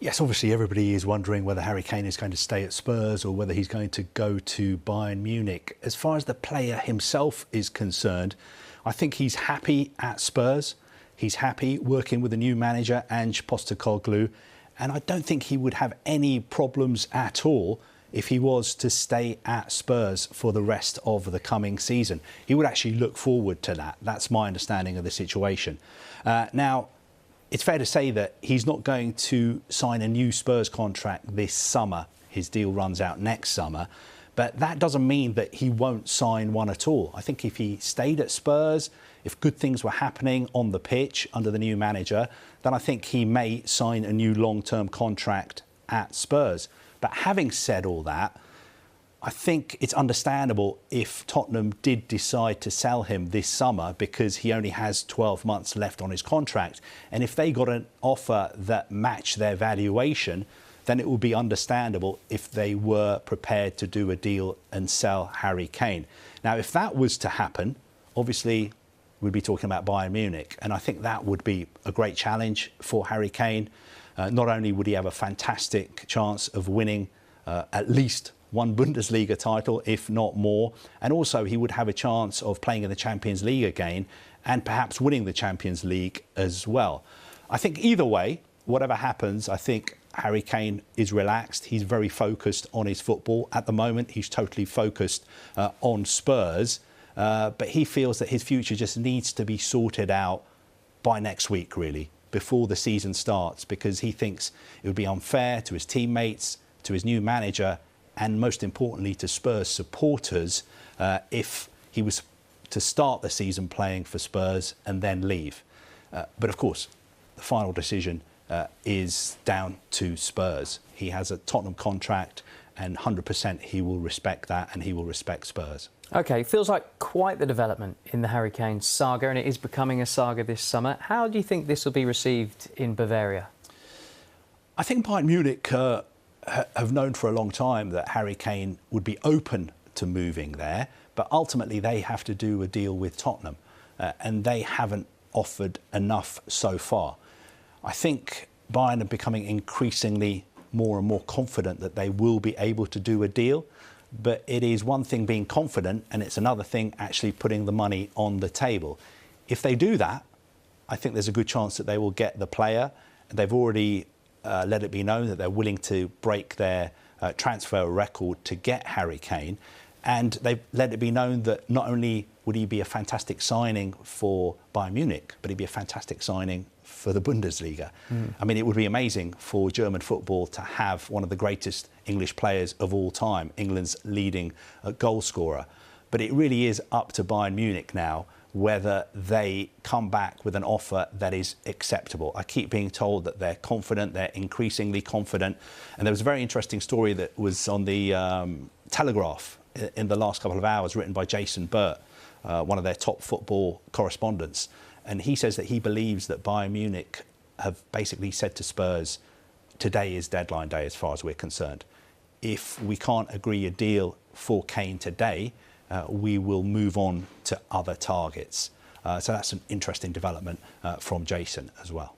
Yes, obviously everybody is wondering whether Harry Kane is going to stay at Spurs or whether he's going to go to Bayern Munich. As far as the player himself is concerned, I think he's happy at Spurs. He's happy working with the new manager, Ange Postecoglou, and I don't think he would have any problems at all if he was to stay at Spurs for the rest of the coming season. He would actually look forward to that. That's my understanding of the situation. Now, it's fair to say that he's not going to sign a new Spurs contract this summer. His deal runs out next summer. But that doesn't mean that he won't sign one at all. I think if he stayed at Spurs, if good things were happening on the pitch under the new manager, then I think he may sign a new long-term contract at Spurs. But having said all that, I think it's understandable if Tottenham did decide to sell him this summer because he only has 12 months left on his contract. And if they got an offer that matched their valuation, then it would be understandable if they were prepared to do a deal and sell Harry Kane. Now, if that was to happen, obviously we'd be talking about Bayern Munich. And I think that would be a great challenge for Harry Kane. Not only would he have a fantastic chance of winning at least one Bundesliga title, if not more. And also he would have a chance of playing in the Champions League again and perhaps winning the Champions League as well. I think either way, whatever happens, I think Harry Kane is relaxed. He's very focused on his football. At the moment, he's totally focused on Spurs. But he feels that his future just needs to be sorted out by next week, really, before the season starts, because he thinks it would be unfair to his teammates, to his new manager, and most importantly to Spurs supporters if he was to start the season playing for Spurs and then leave. But of course, the final decision is down to Spurs. He has a Tottenham contract and 100% he will respect that and he will respect Spurs. OK, feels like quite the development in the Harry Kane saga, and it is becoming a saga this summer. How do you think this will be received in Bavaria? I think Bayern Munich have known for a long time that Harry Kane would be open to moving there, but ultimately they have to do a deal with Tottenham, and they haven't offered enough so far. I think Bayern are becoming increasingly more and more confident that they will be able to do a deal, but it is one thing being confident and it's another thing actually putting the money on the table. If they do that, I think there's a good chance that they will get the player. They've already let it be known that they're willing to break their transfer record to get Harry Kane. And they've let it be known that not only would he be a fantastic signing for Bayern Munich, but he'd be a fantastic signing for the Bundesliga. I mean, it would be amazing for German football to have one of the greatest English players of all time, England's leading goal scorer. But it really is up to Bayern Munich now whether they come back with an offer that is acceptable. I keep being told that they're confident, they're increasingly confident. And there was a very interesting story that was on the Telegraph in the last couple of hours, written by Jason Burt, one of their top football correspondents. And he says that he believes that Bayern Munich have basically said to Spurs, today is deadline day as far as we're concerned. If we can't agree a deal for Kane today, we will move on to other targets. So that's an interesting development from Jason as well.